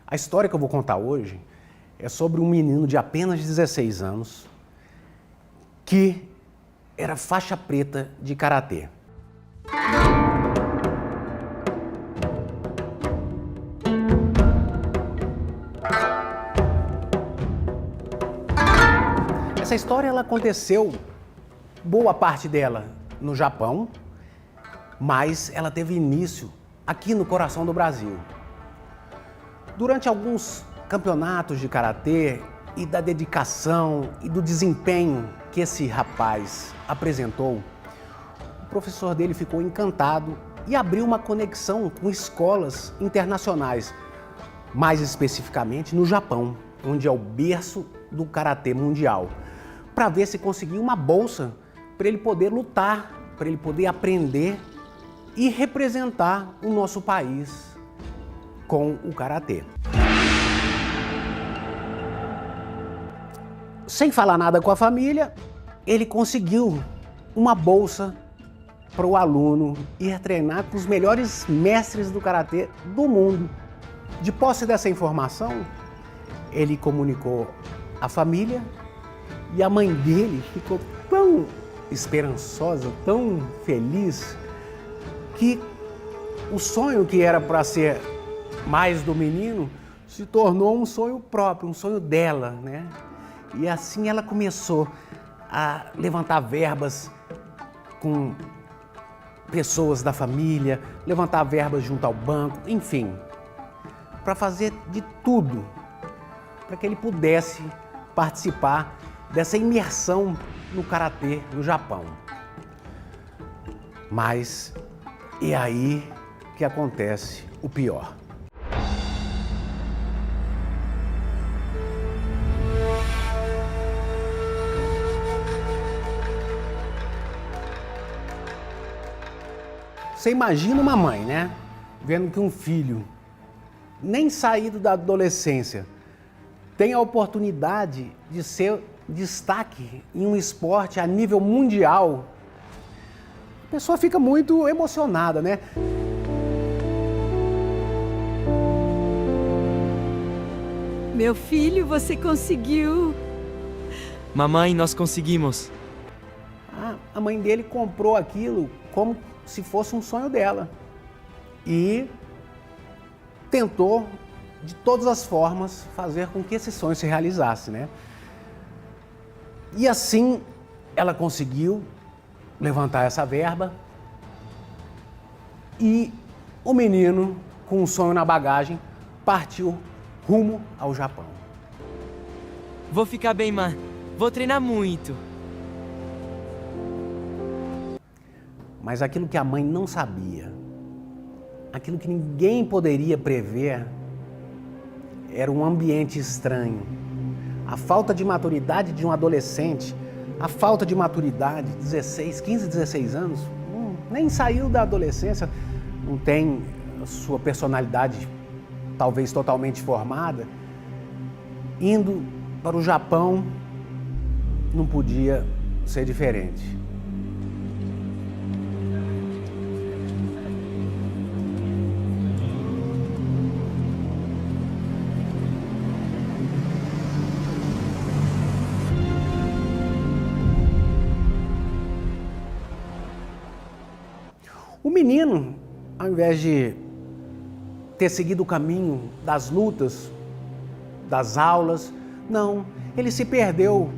A história que eu vou contar hoje é sobre um menino de apenas 16 anos que era faixa preta de karatê. Essa história ela aconteceu, boa parte dela no Japão, mas ela teve início aqui no coração do Brasil. Durante alguns campeonatos de karatê e da dedicação e do desempenho que esse rapaz apresentou, o professor dele ficou encantado e abriu uma conexão com escolas internacionais, mais especificamente no Japão, onde é o berço do karatê mundial, para ver se conseguia uma bolsa para ele poder lutar, para ele poder aprender e representar o nosso país com o karatê. Sem falar nada com a família, ele conseguiu uma bolsa para o aluno ir treinar com os melhores mestres do karatê do mundo. De posse dessa informação, ele comunicou à família e a mãe dele ficou tão esperançosa, tão feliz, que o sonho que era para ser mais do menino se tornou um sonho próprio, um sonho dela, né? E assim ela começou a levantar verbas com pessoas da família, levantar verbas junto ao banco, enfim, para fazer de tudo para que ele pudesse participar dessa imersão no karatê no Japão. Mas é aí que acontece o pior. Você imagina uma mãe, né? Vendo que um filho, nem saído da adolescência, tem a oportunidade de ser destaque em um esporte a nível mundial. A pessoa fica muito emocionada, né? Meu filho, você conseguiu! Mamãe, nós conseguimos. A mãe dele comprou aquilo como se fosse um sonho dela e tentou, de todas as formas, fazer com que esse sonho se realizasse, né? E assim ela conseguiu levantar essa verba e o menino, com um sonho na bagagem, partiu rumo ao Japão. Vou ficar bem, mãe. Vou treinar muito. Mas aquilo que a mãe não sabia, aquilo que ninguém poderia prever, era um ambiente estranho. A falta de maturidade de um adolescente, a falta de maturidade, 15, 16 anos, nem saiu da adolescência, não tem a sua personalidade talvez totalmente formada, indo para o Japão, não podia ser diferente. O menino, ao invés de ter seguido o caminho das lutas, das aulas, não, ele se perdeu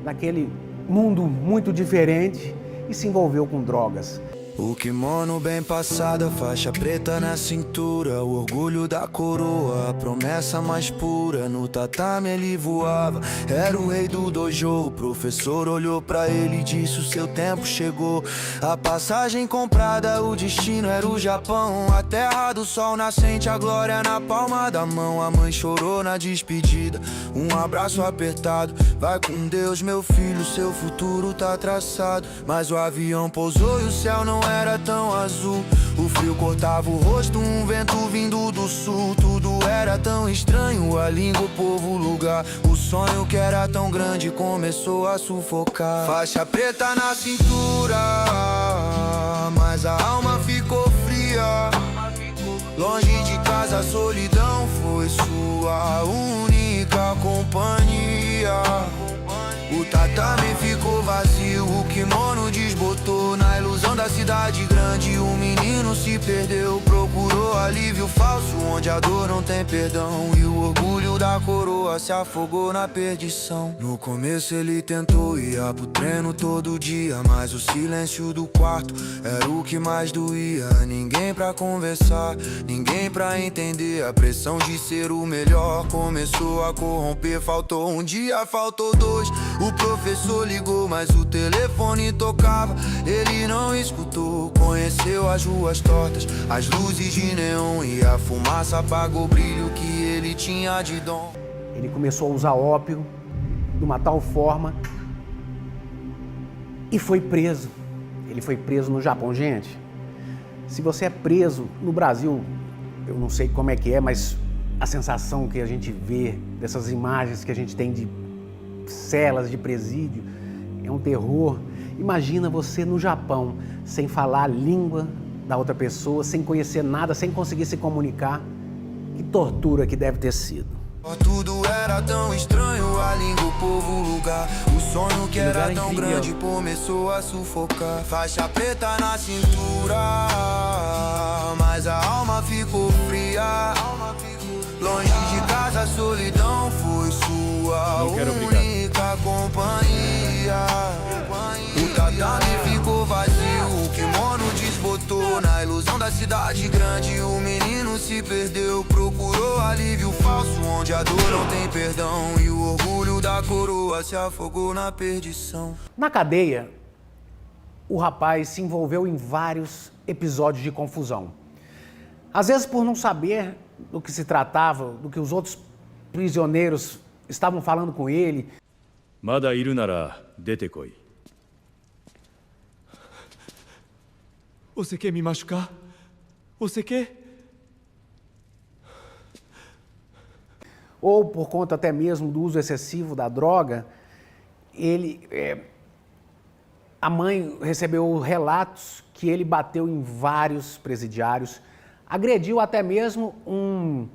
naquele mundo muito diferente e se envolveu com drogas. O kimono bem passado, a faixa preta na cintura, o orgulho da coroa, a promessa mais pura. No tatame ele voava, era o rei do dojo. O professor olhou pra ele e disse: o seu tempo chegou. A passagem comprada, o destino era o Japão. A terra do sol nascente, a glória na palma da mão. A mãe chorou na despedida, um abraço apertado. Vai com Deus, meu filho, seu futuro tá traçado. Mas o avião pousou e o céu não era tão azul. O frio cortava o rosto, um vento vindo do sul. Tudo era tão estranho, a língua, o povo, o lugar. O sonho que era tão grande começou a sufocar. Faixa preta na cintura, mas a alma ficou fria. Longe de casa a solidão foi sua. perdeu, procurou alívio falso, onde a dor não tem perdão. E o orgulho da coroa se afogou na perdição. No começo ele tentou ir pro treino todo dia, mas o silêncio do quarto era o que mais doía. Ninguém pra conversar, ninguém pra entender. A pressão de ser o melhor começou a corromper. Faltou um dia, faltou dois. O professor ligou, mas o telefone tocava. Ele não escutou, conheceu as ruas tortas, as luzes de neon, e a fumaça apagou o brilho que ele tinha de dom. Ele começou a usar ópio de uma tal forma e foi preso. Ele foi preso no Japão. Gente, se você é preso no Brasil, eu não sei como é que é, mas a sensação que a gente vê dessas imagens que a gente tem de celas de presídio é um terror. Imagina você no Japão, sem falar a língua da outra pessoa, sem conhecer nada, sem conseguir se comunicar. Que tortura que deve ter sido. Tudo era tão estranho, a língua, o povo, o lugar. O sonho que era tão grande começou a sufocar. Faixa preta na cintura, mas a alma ficou fria. Longe de casa, a solidão foi sua única companhia. O tatame ficou vazio, o kimono desbotou. Na ilusão da cidade grande, o menino se perdeu. Procurou alívio falso, onde a dor não tem perdão. E o orgulho da coroa se afogou na perdição. Na cadeia, o rapaz se envolveu em vários episódios de confusão. Às vezes por não saber do que se tratava, do que os outros prisioneiros estavam falando com ele. Mada iru nara dete koi. Você quer me machucar? Você quer? Ou por conta até mesmo do uso excessivo da droga, a mãe recebeu relatos que ele bateu em vários presidiários, agrediu até mesmo um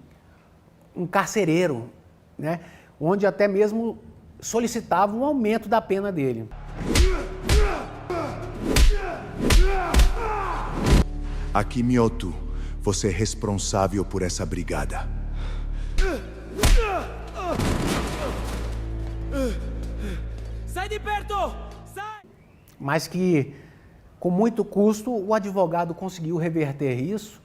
carcereiro, né? Onde até mesmo solicitava um aumento da pena dele. Akimyoto, você é responsável por essa brigada. Sai de perto! Sai! Mas que, com muito custo, o advogado conseguiu reverter isso,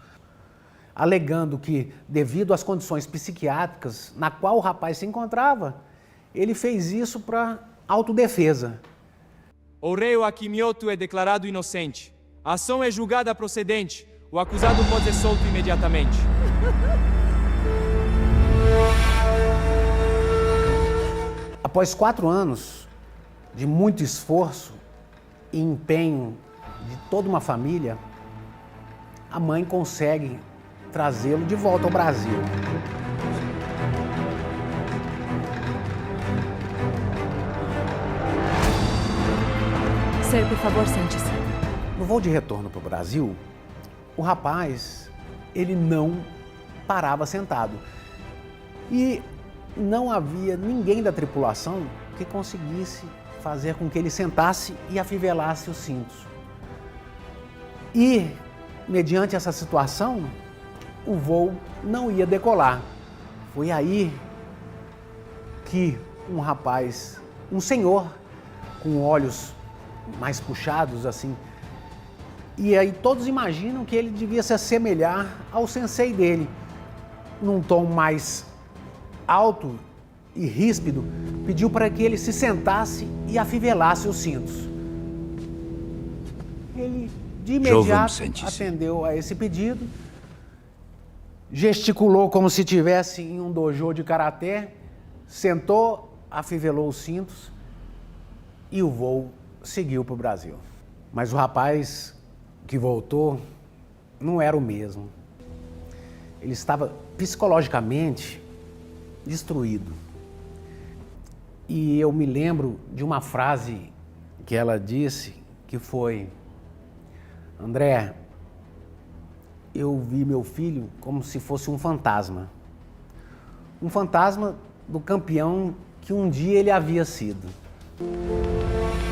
alegando que, devido às condições psiquiátricas na qual o rapaz se encontrava, ele fez isso para autodefesa. O réu Akimyoto é declarado inocente. A ação é julgada procedente. O acusado pode ser solto imediatamente. Após 4 anos de muito esforço e empenho de toda uma família, a mãe consegue trazê-lo de volta ao Brasil. Sir, por favor, sente-se. No voo de retorno para o Brasil, o rapaz, ele não parava sentado. E não havia ninguém da tripulação que conseguisse fazer com que ele sentasse e afivelasse os cintos. E, mediante essa situação, o voo não ia decolar. Foi aí que um rapaz, um senhor, com olhos mais puxados assim, e aí todos imaginam que ele devia se assemelhar ao sensei dele, num tom mais alto e ríspido, pediu para que ele se sentasse e afivelasse os cintos. Ele, de imediato, atendeu a esse pedido, gesticulou como se estivesse em um dojo de karatê, sentou, afivelou os cintos e o voo seguiu para o Brasil. Mas o rapaz que voltou não era o mesmo. Ele estava psicologicamente destruído. E eu me lembro de uma frase que ela disse, que foi: André, eu vi meu filho como se fosse um fantasma. Um fantasma do campeão que um dia ele havia sido.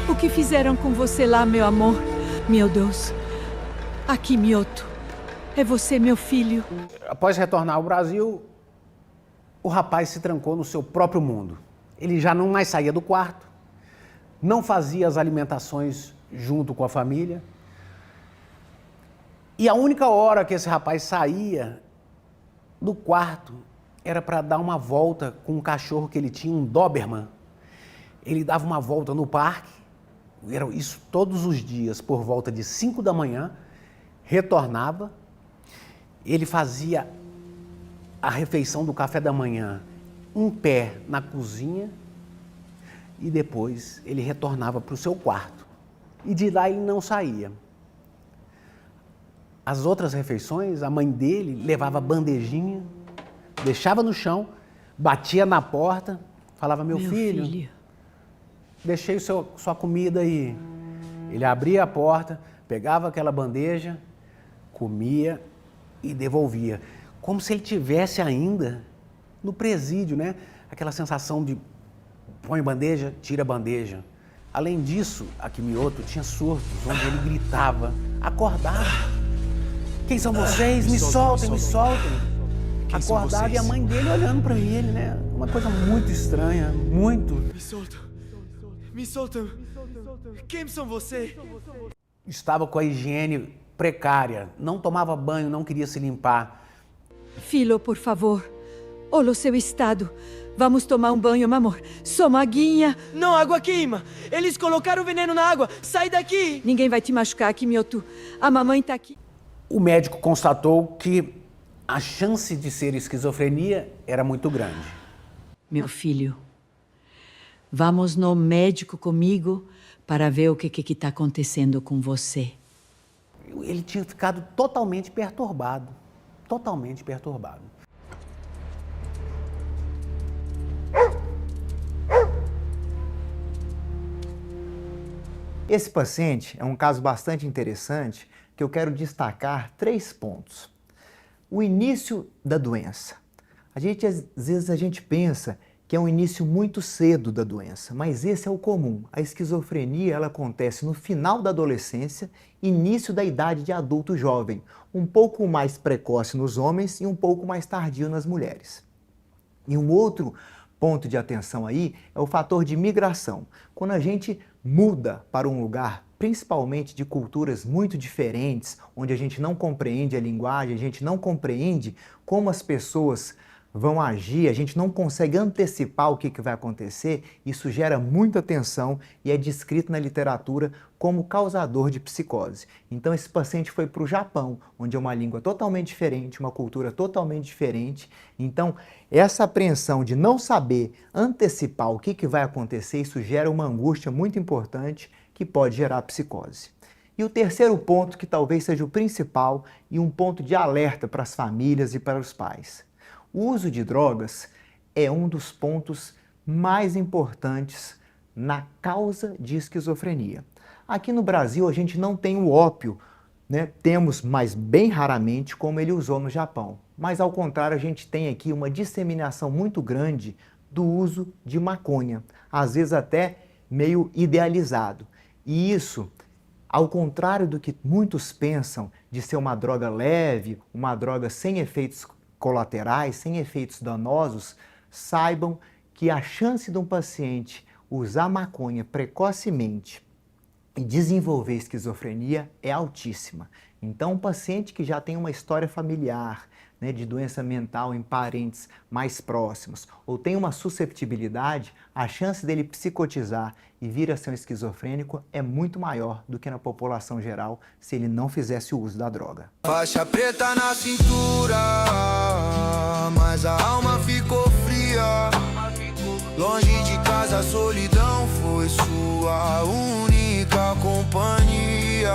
O que fizeram com você lá, meu amor? Meu Deus. Akimyoto. É você, meu filho. Após retornar ao Brasil, o rapaz se trancou no seu próprio mundo. Ele já não mais saía do quarto, não fazia as alimentações junto com a família. E a única hora que esse rapaz saía do quarto era para dar uma volta com um cachorro que ele tinha, um Doberman. Ele dava uma volta no parque, era isso todos os dias, por volta de 5 da manhã, retornava, ele fazia a refeição do café da manhã em pé na cozinha e depois ele retornava para o seu quarto. E de lá ele não saía. As outras refeições, a mãe dele levava bandejinha, deixava no chão, batia na porta, falava, meu filho, deixei sua comida aí. Ele abria a porta, pegava aquela bandeja, comia e devolvia. Como se ele tivesse ainda no presídio, né? Aquela sensação de põe bandeja, tira bandeja. Além disso, Akimioto tinha surtos onde ele gritava, acordava. Quem são vocês? Me soltem, me soltem. Acordava e a mãe dele olhando para ele, né? Uma coisa muito estranha, muito. Me soltam. Me soltam. Quem são vocês? Estava com a higiene precária, não tomava banho, não queria se limpar. Filho, por favor. Olha o seu estado. Vamos tomar um banho, amor. Só uma aguinha. Não, água queima. Eles colocaram veneno na água. Sai daqui. Ninguém vai te machucar, Akimioto. A mamãe tá aqui. O médico constatou que a chance de ser esquizofrenia era muito grande. Meu filho, vamos no médico comigo para ver o que está acontecendo com você. Ele tinha ficado totalmente perturbado. Totalmente perturbado. Esse paciente é um caso bastante interessante que eu quero destacar 3 pontos. O início da doença. Às vezes a gente pensa que é um início muito cedo da doença, mas esse é o comum. A esquizofrenia ela acontece no final da adolescência, início da idade de adulto jovem, um pouco mais precoce nos homens e um pouco mais tardio nas mulheres. E um outro ponto de atenção aí é o fator de migração. Quando a gente muda para um lugar, principalmente de culturas muito diferentes, onde a gente não compreende a linguagem, a gente não compreende como as pessoas vão agir, a gente não consegue antecipar o que vai acontecer, isso gera muita tensão e é descrito na literatura como causador de psicose. Então esse paciente foi para o Japão, onde é uma língua totalmente diferente, uma cultura totalmente diferente. Então essa apreensão de não saber antecipar o que vai acontecer, isso gera uma angústia muito importante que pode gerar psicose. E o terceiro ponto, que talvez seja o principal e um ponto de alerta para as famílias e para os pais. O uso de drogas é um dos pontos mais importantes na causa de esquizofrenia. Aqui no Brasil a gente não tem o ópio, né? Temos, mas bem raramente, como ele usou no Japão. Mas ao contrário, a gente tem aqui uma disseminação muito grande do uso de maconha, às vezes até meio idealizado. E isso, ao contrário do que muitos pensam de ser uma droga leve, uma droga sem efeitos colaterais, sem efeitos danosos, saibam que a chance de um paciente usar maconha precocemente e desenvolver esquizofrenia é altíssima. Então, um paciente que já tem uma história familiar, né, de doença mental em parentes mais próximos, ou tem uma susceptibilidade, a chance dele psicotizar e vir a ser um esquizofrênico é muito maior do que na população geral se ele não fizesse o uso da droga. Faixa preta na cintura, mas a alma ficou fria. Longe de casa a solidão foi sua única companhia.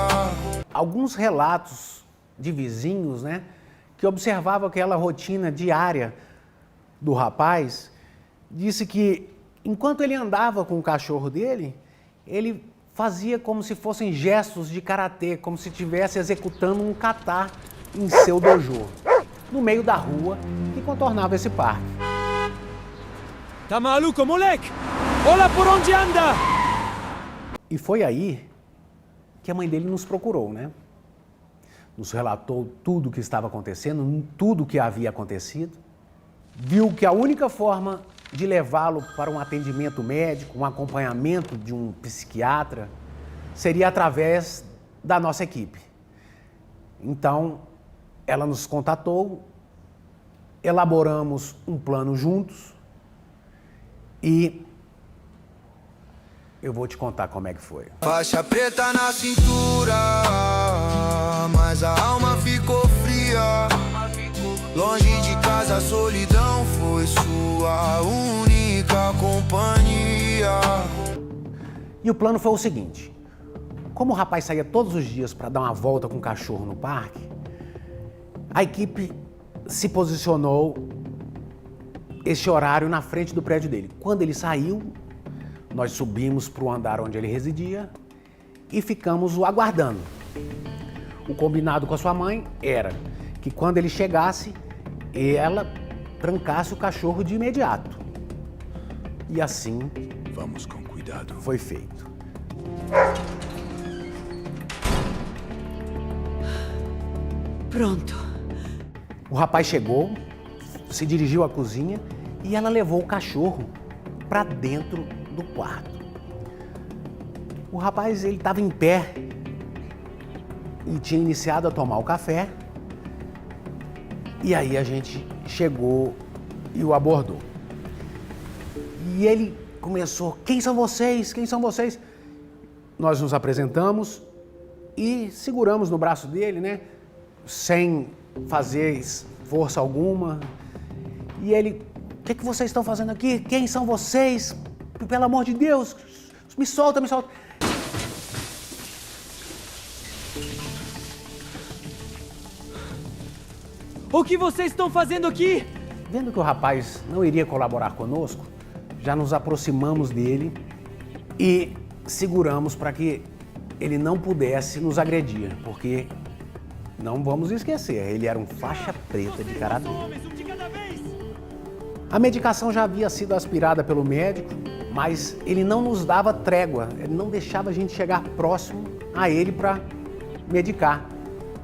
Alguns relatos de vizinhos, né, que observavam aquela rotina diária do rapaz, disse que enquanto ele andava com o cachorro dele, ele fazia como se fossem gestos de karatê, como se estivesse executando um kata em seu dojo, no meio da rua que contornava esse parque. Tá maluco, moleque? Olha por onde anda! E foi aí que a mãe dele nos procurou, né? nos relatou tudo o que estava acontecendo, tudo o que havia acontecido. Viu que a única forma de levá-lo para um atendimento médico, um acompanhamento de um psiquiatra, seria através da nossa equipe. Então, ela nos contatou, elaboramos um plano juntos e eu vou te contar como é que foi. Faixa preta na cintura, mas a alma ficou fria. Longe de casa a solidão foi sua única companhia. E o plano foi o seguinte: como o rapaz saía todos os dias para dar uma volta com o cachorro no parque, a equipe se posicionou esse horário na frente do prédio dele. Quando ele saiu, nós subimos para o andar onde ele residia e ficamos o aguardando. O combinado com a sua mãe era que quando ele chegasse, ela trancasse o cachorro de imediato. E assim Vamos com cuidado. foi feito. Pronto. O rapaz chegou, se dirigiu à cozinha e ela levou o cachorro para dentro do quarto. O rapaz, ele estava em pé e tinha iniciado a tomar o café. E aí a gente chegou e o abordou. E ele começou: quem são vocês? Quem são vocês? Nós nos apresentamos e seguramos no braço dele, né? Sem fazer força alguma. E ele: o que vocês estão fazendo aqui? Quem são vocês? Pelo amor de Deus, me solta, me solta. O que vocês estão fazendo aqui? Vendo que o rapaz não iria colaborar conosco, já nos aproximamos dele e seguramos para que ele não pudesse nos agredir, porque não vamos esquecer, ele era um faixa preta de karatê. A medicação já havia sido aspirada pelo médico, mas ele não nos dava trégua, ele não deixava a gente chegar próximo a ele para medicar.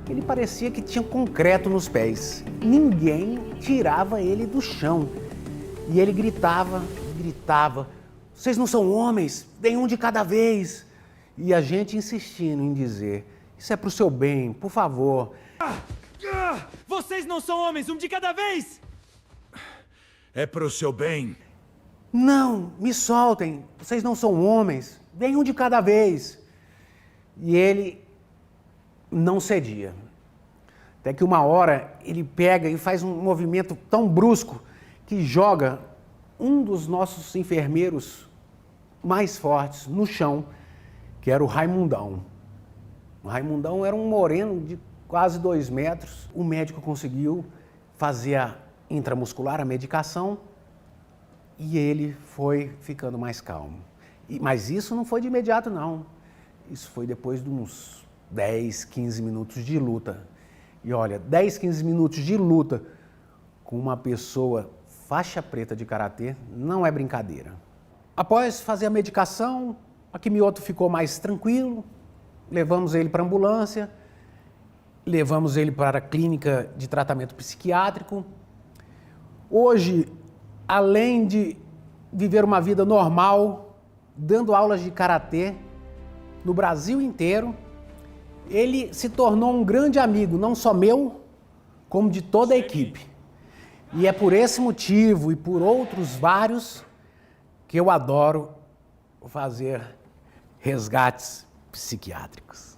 Ele parecia que tinha concreto nos pés. Ninguém tirava ele do chão. E ele gritava, vocês não são homens, deem um de cada vez. E a gente insistindo em dizer: isso é pro seu bem, por favor. Vocês não são homens, um de cada vez! É pro seu bem. Não, me soltem, vocês não são homens, deem um de cada vez. E ele não cedia. Até que uma hora ele pega e faz um movimento tão brusco que joga um dos nossos enfermeiros mais fortes no chão, que era o Raimundão. O Raimundão era um moreno de quase 2 metros. O médico conseguiu fazer a intramuscular, a medicação, e ele foi ficando mais calmo. Mas isso não foi de imediato, não. Isso foi depois de uns 10, 15 minutos de luta. E olha, 10, 15 minutos de luta com uma pessoa faixa preta de karatê não é brincadeira. Após fazer a medicação, Akimioto ficou mais tranquilo, levamos ele para a ambulância, levamos ele para a clínica de tratamento psiquiátrico. Hoje, além de viver uma vida normal, dando aulas de karatê no Brasil inteiro, ele se tornou um grande amigo, não só meu, como de toda a equipe. E é por esse motivo e por outros vários que eu adoro fazer resgates psiquiátricos.